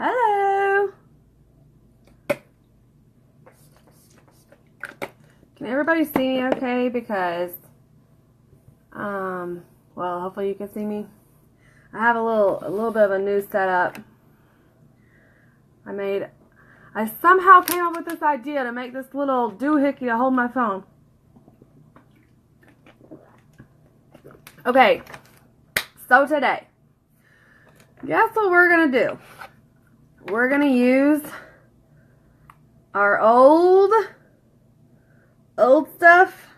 Hello. Can everybody see me okay? Because, well, hopefully you can see me. I have a little bit of a new setup. I somehow came up with this idea to make this little doohickey to hold my phone. Okay, so today, guess what we're gonna do? We're gonna use our old stuff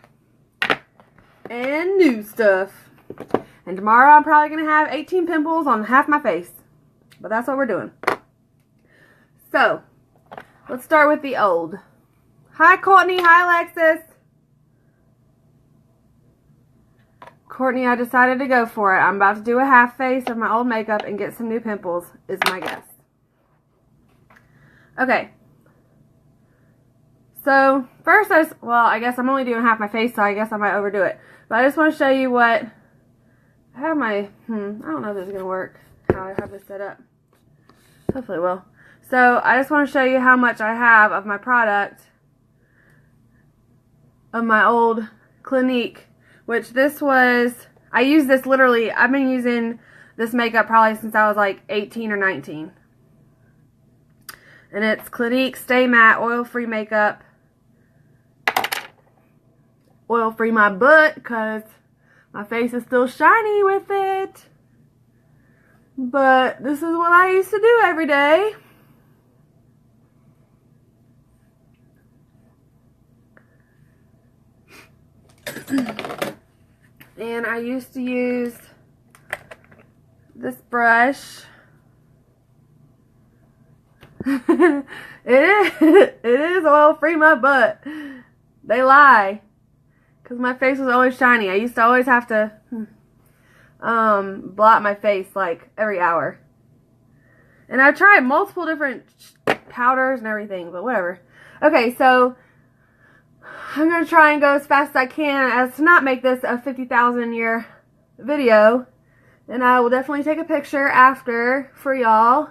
and new stuff. And tomorrow I'm probably gonna have 18 pimples on half my face. But that's what we're doing. So, let's start with the old. Hi Courtney, hi Alexis. Courtney, I decided to go for it. I'm about to do a half face of my old makeup and get some new pimples, is my guess. Okay. So, first I guess I'm only doing half my face, so I guess I might overdo it. But I just want to show you what, I have my, I don't know if this is going to work, how I have this set up. Hopefully it will. So, I just want to show you how much I have of my product, of my old Clinique, which this was, I used this literally, I've been using this makeup probably since I was like 18 or 19. And it's Clinique Stay Matte Oil-Free Makeup. Oil-free my butt because my face is still shiny with it. But this is what I used to do every day. And I used to use this brush. It is oil-free my butt. They lie. Because my face was always shiny. I used to always have to blot my face like every hour. And I tried multiple different powders and everything, but whatever. Okay, so I'm going to try and go as fast as I can as to not make this a 50,000 year video. And I will definitely take a picture after for y'all.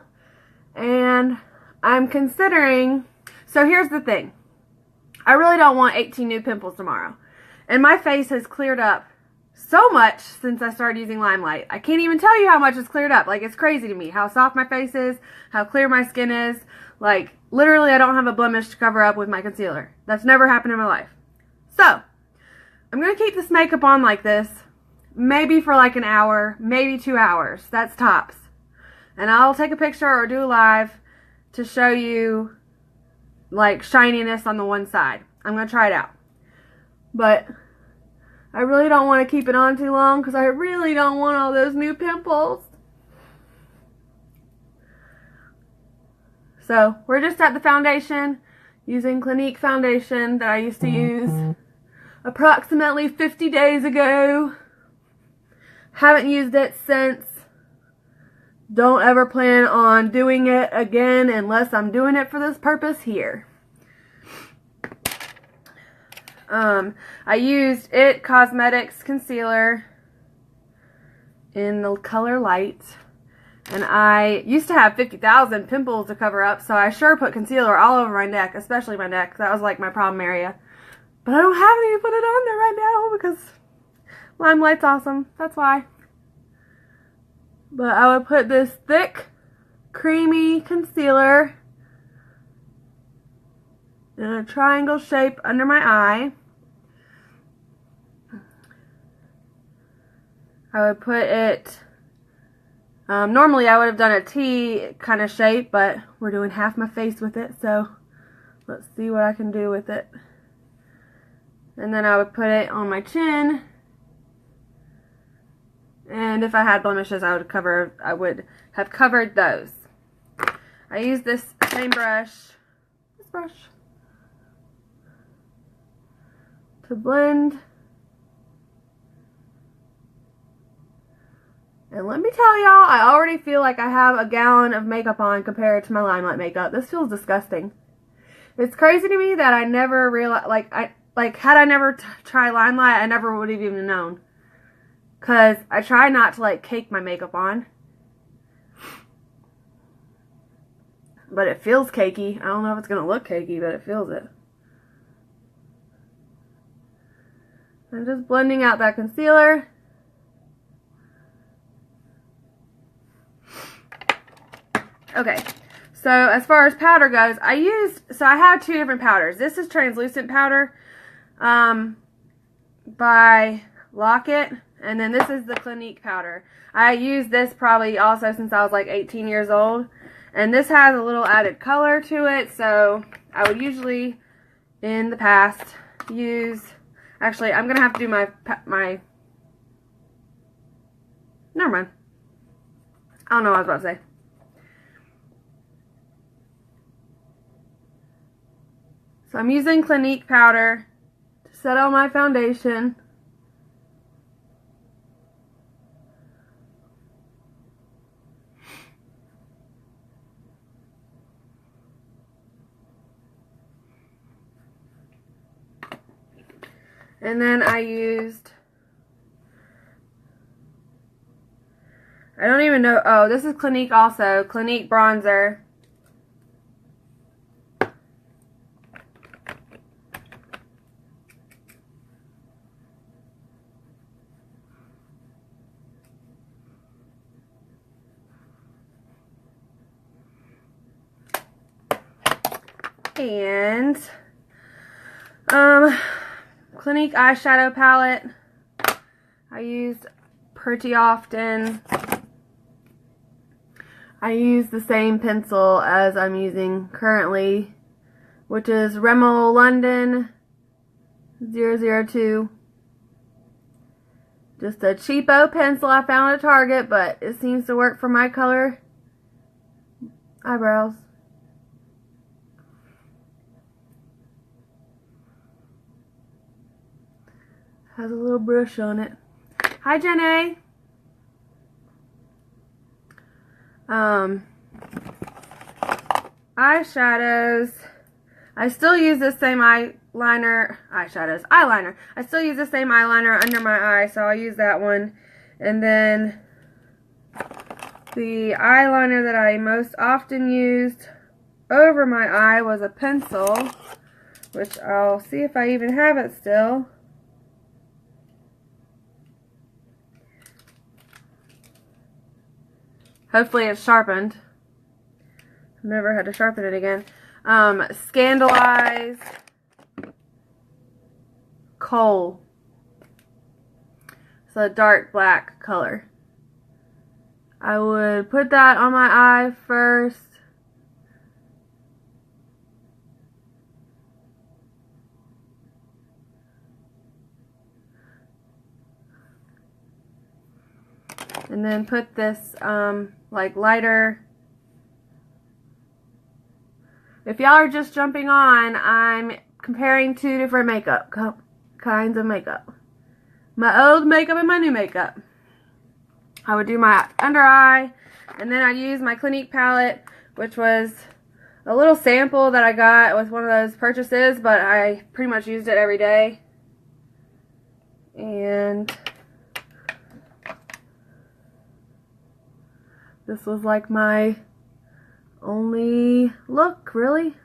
And I'm considering, so here's the thing. I really don't want 18 new pimples tomorrow. And my face has cleared up so much since I started using LimeLight. I can't even tell you how much it's cleared up. Like, it's crazy to me how soft my face is, how clear my skin is. Like, literally, I don't have a blemish to cover up with my concealer. That's never happened in my life. So, I'm going to keep this makeup on like this, maybe for like an hour, maybe 2 hours. That's tops. And I'll take a picture or do a live to show you, like, shininess on the one side. I'm going to try it out. But I really don't want to keep it on too long because I really don't want all those new pimples. So, we're just at the foundation, using Clinique foundation that I used to use approximately 50 days ago. Haven't used it since. Don't ever plan on doing it again unless I'm doing it for this purpose here. I used IT Cosmetics concealer in the color Light. And I used to have 50,000 pimples to cover up, so I sure put concealer all over my neck, especially my neck. That was like my problem area. But I don't have any to put it on there right now because LimeLight's awesome. That's why. But I would put this thick, creamy concealer in a triangle shape under my eye. I would put it, normally I would have done a T kind of shape, but we're doing half my face with it, so let's see what I can do with it. And then I would put it on my chin. And if I had blemishes, I would have covered those. I use this same brush, to blend. And let me tell y'all, I already feel like I have a gallon of makeup on compared to my LimeLight makeup. This feels disgusting. It's crazy to me that I never realized, had I never tried LimeLight, I never would have even known. Because I try not to, cake my makeup on. but it feels cakey. I don't know if it's going to look cakey, but it feels it. I'm just blending out that concealer. Okay, so as far as powder goes, I have two different powders. This is translucent powder by Locket, and then this is the Clinique powder. I used this probably also since I was like 18 years old, and this has a little added color to it, so I would usually, in the past, use, actually, I'm going to have to do my, never mind. I don't know what I was about to say. So I'm using Clinique powder to set on my foundation. And then I used, I don't even know, oh, this is Clinique also, Clinique bronzer. And Clinique eyeshadow palette. I use pretty often. I use the same pencil as I'm using currently, which is Rimmel London 002. Just a cheapo pencil I found at Target, but it seems to work for my color eyebrows. Has a little brush on it. Hi, Jenny. Eyeshadows. I still use the same eyeliner. I still use the same eyeliner under my eye, so I'll use that one. And then the eyeliner that I most often used over my eye was a pencil, which I'll see if I even have it still. Hopefully it's sharpened. I've never had to sharpen it again. Scandalized Coal. It's a dark black color. I would put that on my eye first. And then put this like lighter. If y'all are just jumping on, I'm comparing two different makeup kinds of makeup. My old makeup and my new makeup. I would do my under eye, and then I'd use my Clinique palette, which was a little sample that I got with one of those purchases, but I pretty much used it every day. And this was like my only look, really,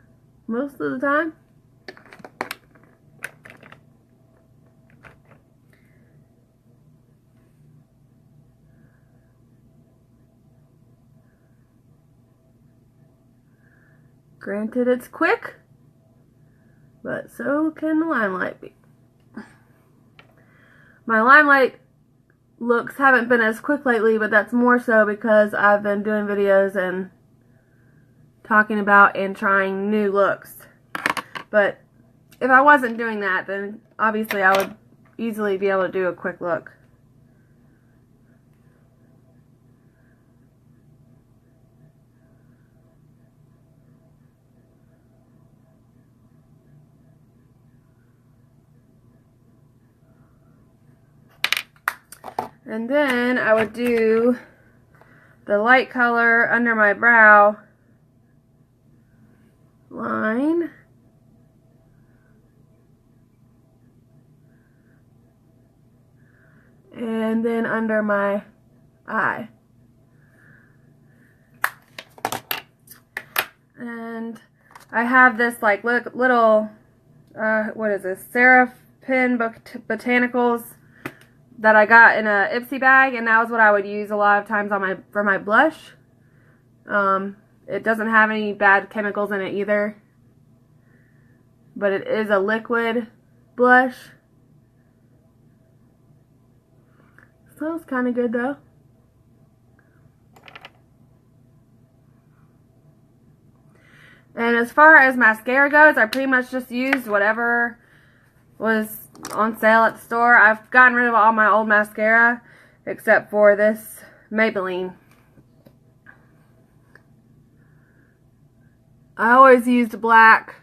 most of the time. Granted, it's quick, but so can the LimeLight be. My LimeLight looks haven't been as quick lately, but that's more so because I've been doing videos and talking about and trying new looks. But if I wasn't doing that, then obviously I would easily be able to do a quick look. And then I would do the light color under my brow line. And then under my eye. And I have this like little, what is this, Seraphim Botanicals that I got in a Ipsy bag, and that was what I would use a lot of times on for my blush. It doesn't have any bad chemicals in it either, but it is a liquid blush. Smells kind of good though. And as far as mascara goes, I pretty much just used whatever was on sale at the store. I've gotten rid of all my old mascara except for this Maybelline. I always used black.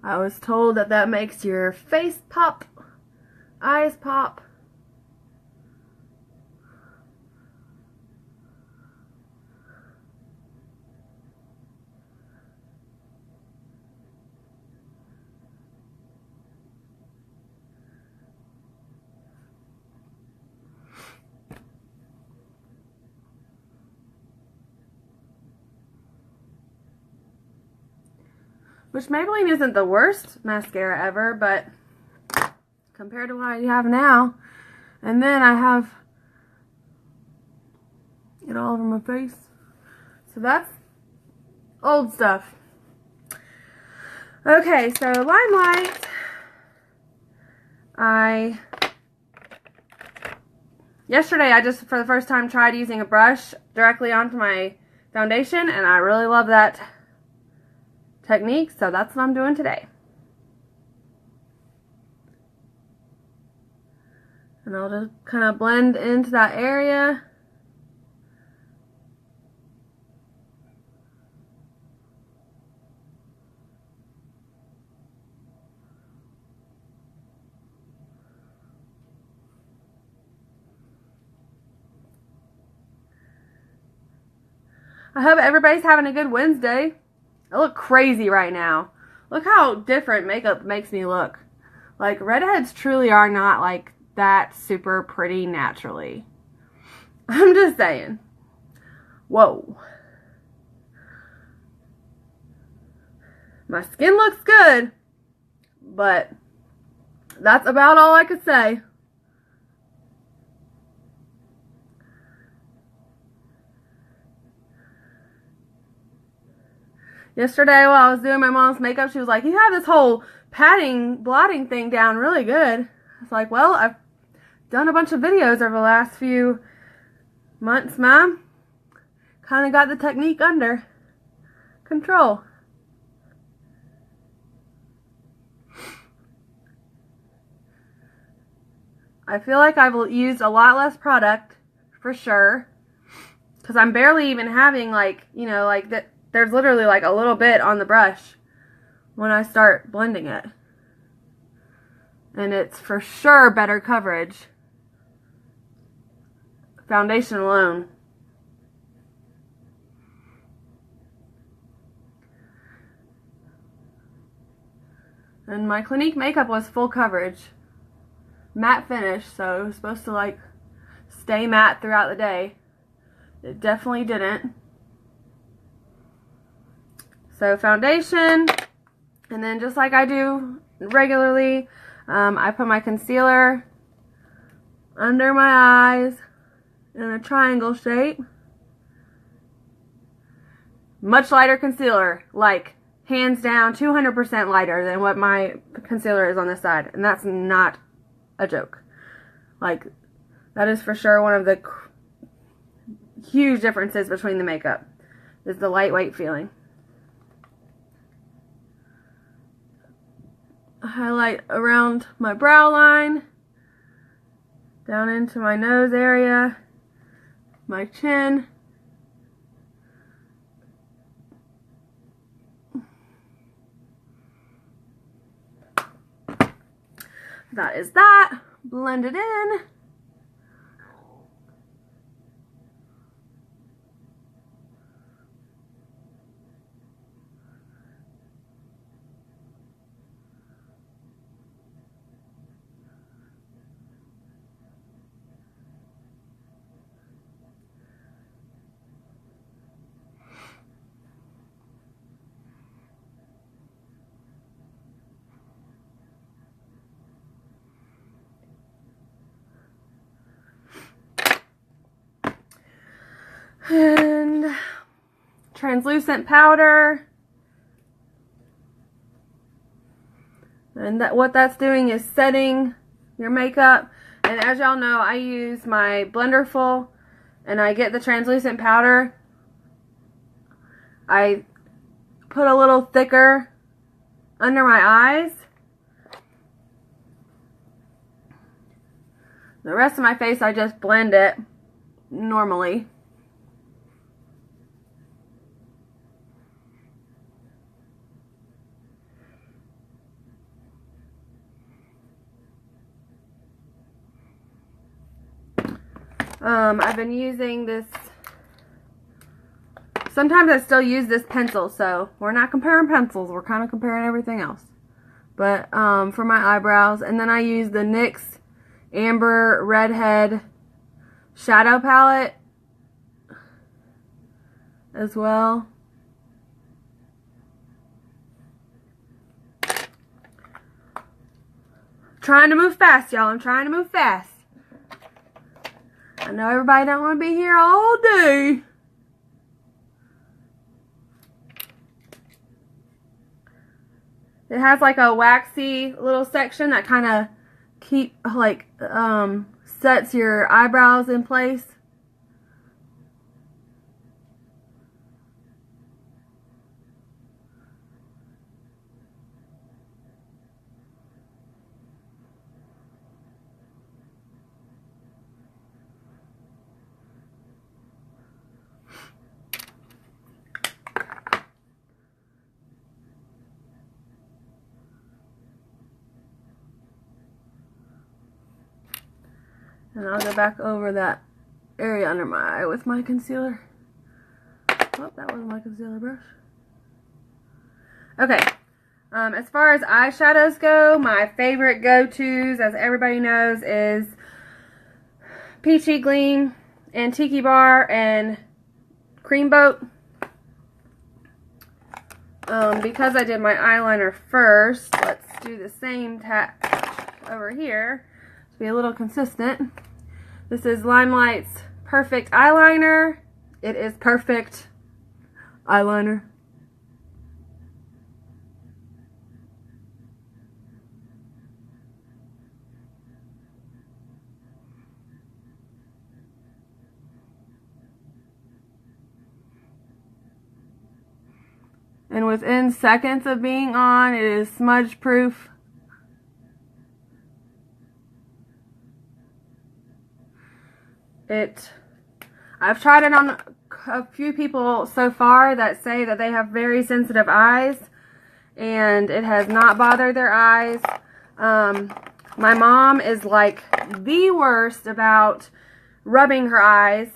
I was told that that makes your face pop, eyes pop. Which Maybelline isn't the worst mascara ever, but compared to what I have now, and then I have it all over my face. So that's old stuff. Okay, so LimeLight. Yesterday I just for the first time tried using a brush directly onto my foundation, and I really love that technique, so that's what I'm doing today. And I'll just kind of blend into that area. I hope everybody's having a good Wednesday. I look crazy right now. Look how different makeup makes me look. Like, redheads truly are not like that super pretty naturally. I'm just saying. Whoa. My skin looks good, but that's about all I could say. Yesterday while I was doing my mom's makeup, she was like, you have this whole blotting thing down really good. I was like, well, I've done a bunch of videos over the last few months, Mom. Kind of got the technique under control. I feel like I've used a lot less product, for sure. Because I'm barely even having, like, you know, like that. There's literally like a little bit on the brush when I start blending it. And it's for sure better coverage. Foundation alone. And my Clinique makeup was full coverage. Matte finish, so it was supposed to like stay matte throughout the day. It definitely didn't. So foundation, and then just like I do regularly, I put my concealer under my eyes in a triangle shape. Much lighter concealer, like hands down 200% lighter than what my concealer is on this side, and that's not a joke. Like, that is for sure one of the huge differences between the makeup, is the lightweight feeling. Highlight around my brow line, down into my nose area, my chin. That is that. Blend it in. And translucent powder. And what that's doing is setting your makeup. And as y'all know, I use my Blenderful, and I get the translucent powder. I put a little thicker under my eyes. The rest of my face, I just blend it normally. I've been using this. Sometimes I still use this pencil, so we're not comparing pencils. We're kind of comparing everything else. But for my eyebrows, and then I use the NYX Amber Redhead shadow palette as well. Trying to move fast, y'all. I'm trying to move fast. I know everybody don't want to be here all day. It has like a waxy little section that kind of sets your eyebrows in place. And I'll go back over that area under my eye with my concealer. Oh, that was my concealer brush. Okay. As far as eyeshadows go, my favorite go-tos, as everybody knows, is Peachy Gleam, Antique Bar, and Cream Boat. Because I did my eyeliner first, let's do the same tap over here to be a little consistent. This is LimeLight's Perfect Eyeliner. It is perfect eyeliner. And within seconds of being on, it is smudge proof. I've tried it on a few people so far that say that they have very sensitive eyes, and it has not bothered their eyes. My mom is like the worst about rubbing her eyes.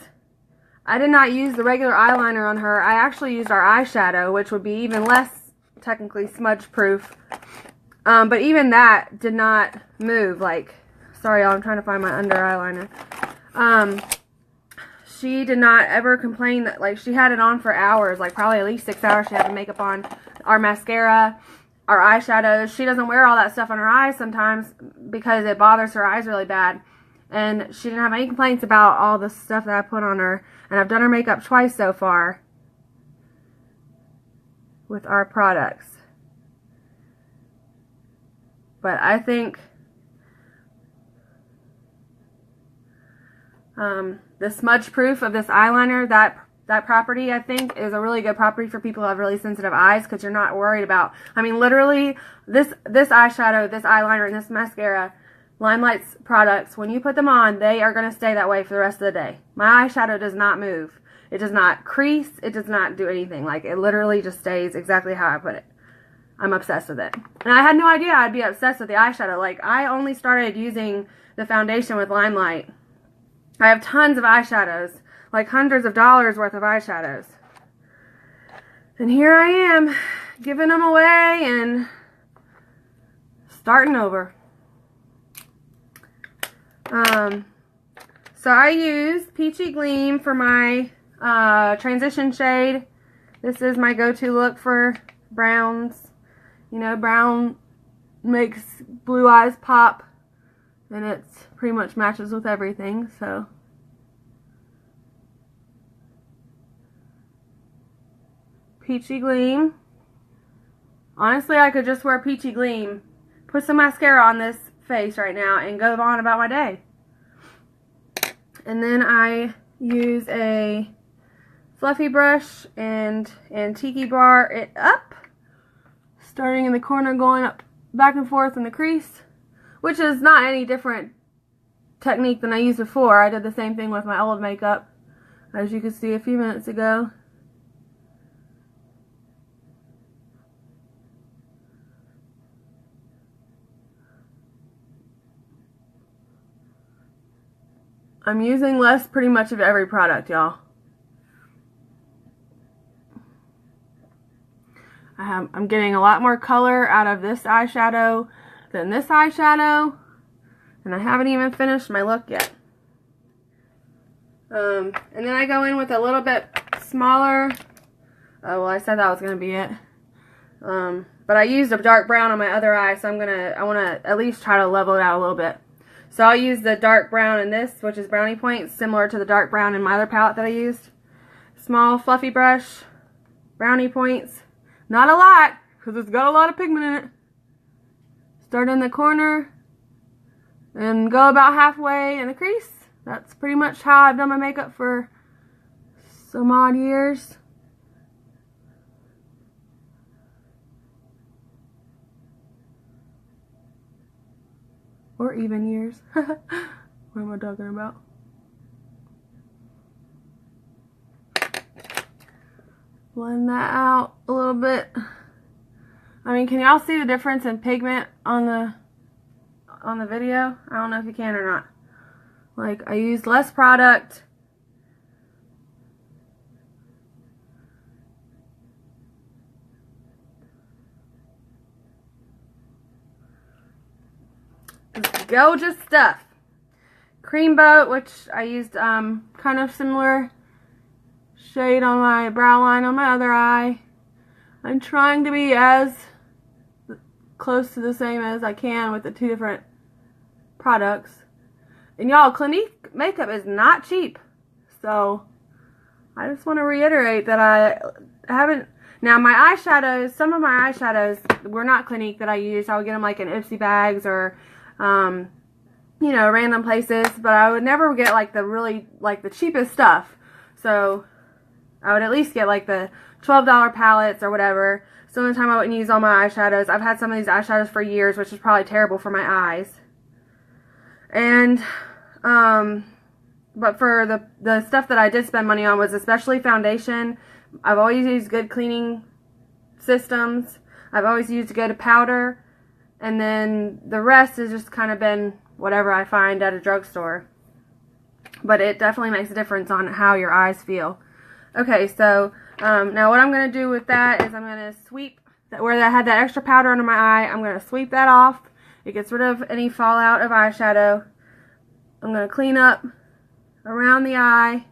I did not use the regular eyeliner on her. I actually used our eyeshadow, which would be even less technically smudge proof. But even that did not move. Sorry y'all, I'm trying to find my under eyeliner. She did not ever complain that, she had it on for hours, probably at least 6 hours. She had the makeup on, our mascara, our eyeshadows. She doesn't wear all that stuff on her eyes sometimes because it bothers her eyes really bad. And she didn't have any complaints about all the stuff that I put on her. And I've done her makeup twice so far with our products. But I think the smudge proof of this eyeliner, that property, I think, is a really good property for people who have really sensitive eyes, because you're not worried about, literally, this eyeshadow, this eyeliner, and this mascara, LimeLight's products, when you put them on, they are going to stay that way for the rest of the day. My eyeshadow does not move. It does not crease. It does not do anything. It literally just stays exactly how I put it. I'm obsessed with it. And I had no idea I'd be obsessed with the eyeshadow. I only started using the foundation with LimeLight. I have tons of eyeshadows, hundreds of dollars worth of eyeshadows. And here I am, giving them away and starting over. So I use Peachy Gleam for my transition shade. This is my go-to look for browns. You know, brown makes blue eyes pop, and it's pretty much matches with everything, so. Peachy Gleam. Honestly, I could just wear Peachy Gleam, put some mascara on this face right now, and go on about my day. And then I use a fluffy brush and antique bar it up, starting in the corner, going up back and forth in the crease, which is not any different technique than I used before. I did the same thing with my old makeup, as you could see a few minutes ago. I'm using less pretty much of every product, y'all. I'm getting a lot more color out of this eyeshadow than this eyeshadow, and I haven't even finished my look yet. And then I go in with a little bit smaller. Oh, well, I said that was gonna be it. But I used a dark brown on my other eye, so I want to at least try to level it out a little bit. So I'll use the dark brown in this, which is brownie points, similar to the dark brown in my other palette that I used. Small fluffy brush, brownie points. Not a lot, because it's got a lot of pigment in it. Start in the corner and go about halfway in the crease. That's pretty much how I've done my makeup for some odd years. Or even years. What am I talking about? Blend that out a little bit. I mean, can y'all see the difference in pigment on the video? I don't know if you can or not. Like, I used less product. Gorgeous stuff. Cream Boat, which I used kind of similar shade on my brow line on my other eye. I'm trying to be as close to the same as I can with the two different products. And y'all, Clinique makeup is not cheap. So I just want to reiterate that I haven't. Now my eyeshadows, some of my eyeshadows were not Clinique that I used. I would get them like in Ipsy bags or you know, random places, but I would never get like the cheapest stuff. So I would at least get like the $12 palettes or whatever. Some of the time I wouldn't use all my eyeshadows. I've had some of these eyeshadows for years, which is probably terrible for my eyes. And but for the stuff that I did spend money on was especially foundation. I've always used good cleaning systems. I've always used good powder. And then the rest has just kind of been whatever I find at a drugstore. But it definitely makes a difference on how your eyes feel. Okay, so now what I'm going to do with that is I'm going to sweep where I had that extra powder under my eye. I'm going to sweep that off. It gets rid of any fallout of eyeshadow. I'm going to clean up around the eye.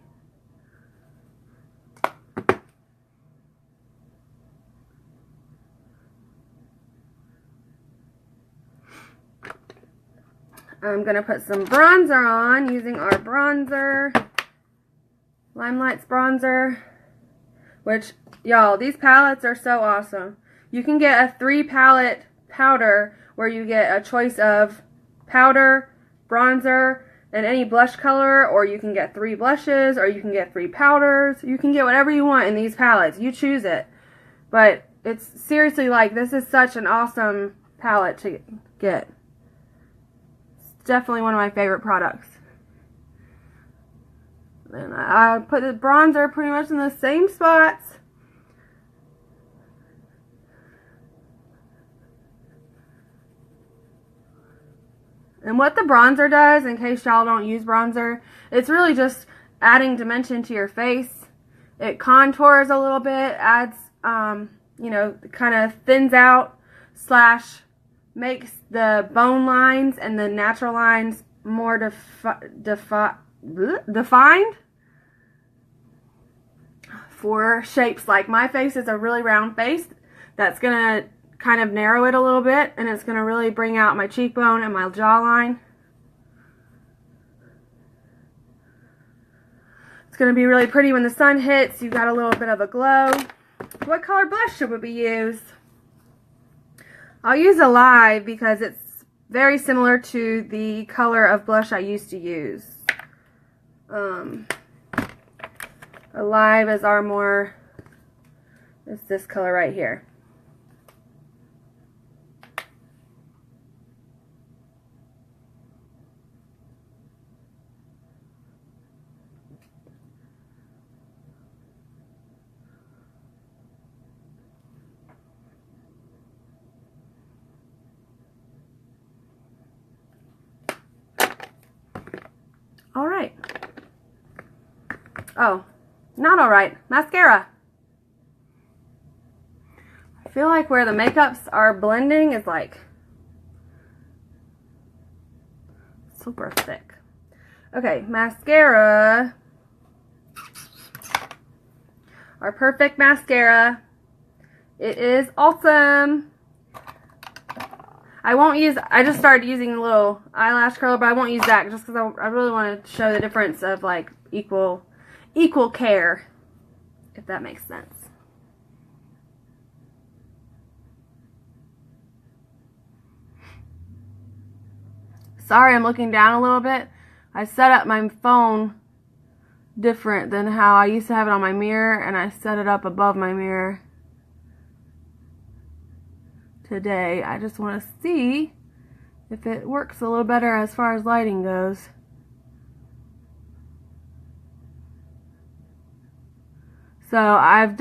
I'm going to put some bronzer on using our bronzer, LimeLight's bronzer, which, y'all, these palettes are so awesome. You can get a 3-palette powder where you get a choice of powder, bronzer, and any blush color, or you can get 3 blushes, or you can get 3 powders. You can get whatever you want in these palettes. You choose it. But it's seriously like, this is such an awesome palette to get. Definitely one of my favorite products. And I put the bronzer pretty much in the same spots. And what the bronzer does, in case y'all don't use bronzer, it's really just adding dimension to your face. It contours a little bit, adds, you know, kind of thins out, / makes the bone lines and the natural lines more defined for shapes like my face is a really round face. That's going to kind of narrow it a little bit, and it's going to really bring out my cheekbone and my jawline. It's going to be really pretty when the sun hits. You've got a little bit of a glow. What color blush should we use? I'll use Alive because it's very similar to the color of blush I used to use. Alive is our more, it's this color right here. All right. Oh, not all right. Mascara. I feel like where the makeups are blending is like super thick. Okay, mascara. Our perfect mascara. It is awesome. I won't use, I just started using a little eyelash curler, but I won't use that just because I really want to show the difference of like equal care, if that makes sense. Sorry, I'm looking down a little bit. I set up my phone different than how I used to have it on my mirror, and I set it up above my mirror today. I just want to see if it works a little better as far as lighting goes. So I'm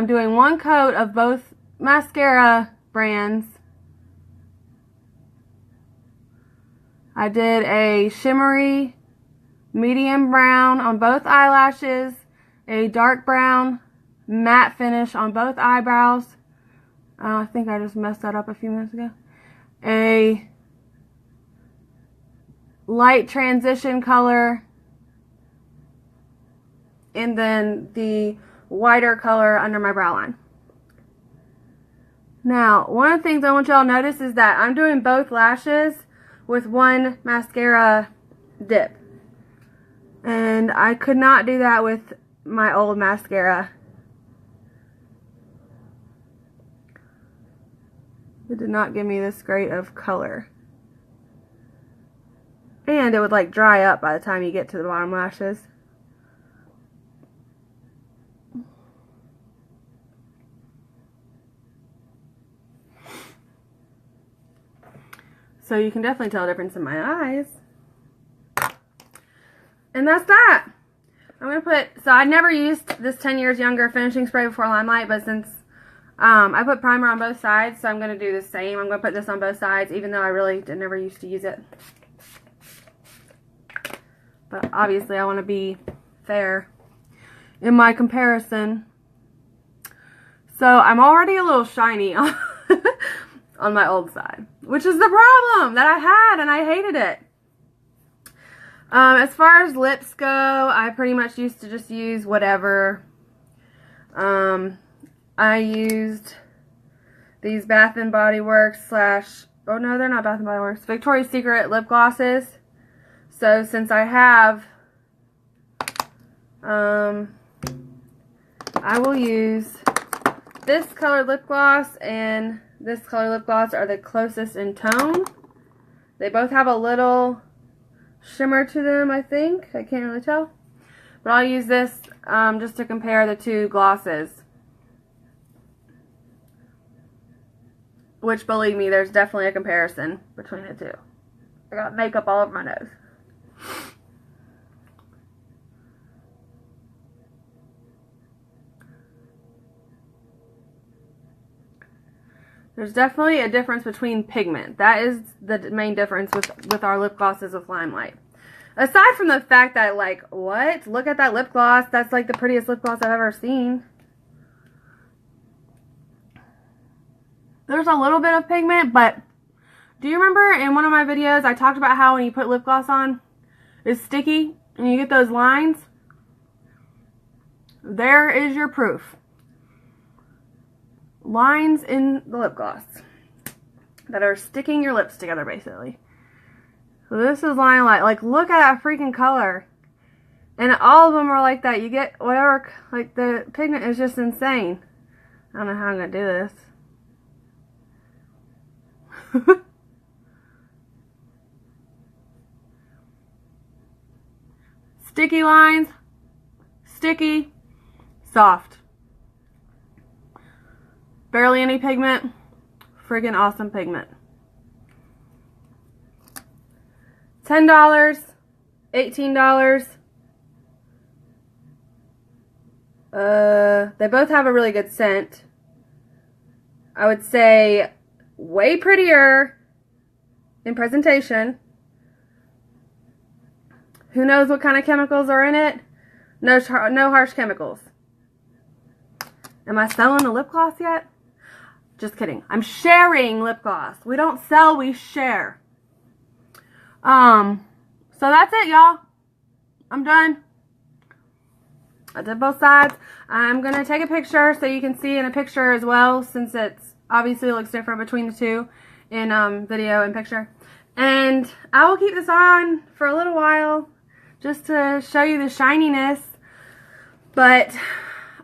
doing one coat of both mascara brands. I did a shimmery medium brown on both eyelashes, a dark brown matte finish on both eyebrows. I think I just messed that up a few minutes ago. A light transition color, and then the whiter color under my brow line. Now, one of the things I want y'all to notice is that I'm doing both lashes with one mascara dip. And I could not do that with my old mascara. It did not give me this great of color. And it would like dry up by the time you get to the bottom lashes. So you can definitely tell a difference in my eyes. And that's that. I'm going to put, so I never used this 10 Years Younger finishing spray before LimeLight, but since I put primer on both sides, so I'm going to do the same. I'm going to put this on both sides, even though I really never used to use it. But obviously I want to be fair in my comparison. So I'm already a little shiny on my old side, which is the problem that I had, and I hated it. As far as lips go, I pretty much used to just use whatever. I used these Bath & Body Works oh no, they're not Bath & Body Works, Victoria's Secret lip glosses. So since I have, I will use this colored lip gloss and this colored lip gloss are the closest in tone. They both have a little shimmer to them, I think. I can't really tell. But I'll use this just to compare the two glosses. Which, believe me, there's definitely a comparison between the two. I got makeup all over my nose. There's definitely a difference between pigment. That is the main difference with our lip glosses with LimeLight. Aside from the fact that, like, what? Look at that lip gloss. That's, like, the prettiest lip gloss I've ever seen. There's a little bit of pigment, but do you remember in one of my videos I talked about how when you put lip gloss on, it's sticky and you get those lines? There is your proof. Lines in the lip gloss that are sticking your lips together, basically. So this is LimeLight. Like, look at that freaking color. And all of them are like that. You get whatever, like, the pigment is just insane. I don't know how I'm going to do this. Sticky lines. Sticky. Soft. Barely any pigment. Friggin' awesome pigment. $10. $18. They both have a really good scent. I would say way prettier in presentation. Who knows what kind of chemicals are in it? No harsh chemicals. Am I selling a lip gloss yet? Just kidding. I'm sharing lip gloss. We don't sell, we share. So that's it, y'all. I'm done. I did both sides. I'm going to take a picture so you can see in a picture as well, since it's obviously looks different between the two in video and picture. And I will keep this on for a little while just to show you the shininess. But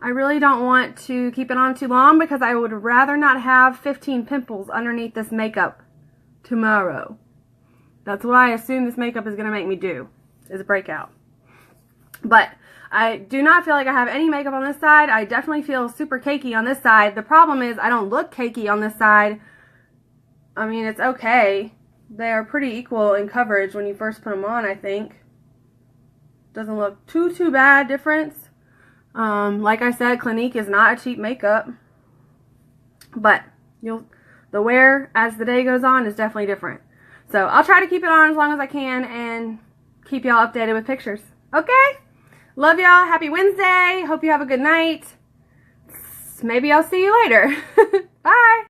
I really don't want to keep it on too long because I would rather not have 15 pimples underneath this makeup tomorrow. That's what I assume this makeup is going to make me do, is a breakout. But I do not feel like I have any makeup on this side. I definitely feel super cakey on this side. The problem is I don't look cakey on this side. I mean, it's okay. They are pretty equal in coverage when you first put them on, I think. Doesn't look too bad difference. Like I said, Clinique is not a cheap makeup. But the wear as the day goes on is definitely different. So I'll try to keep it on as long as I can and keep y'all updated with pictures. Okay? Love y'all. Happy Wednesday. Hope you have a good night. Maybe I'll see you later. Bye.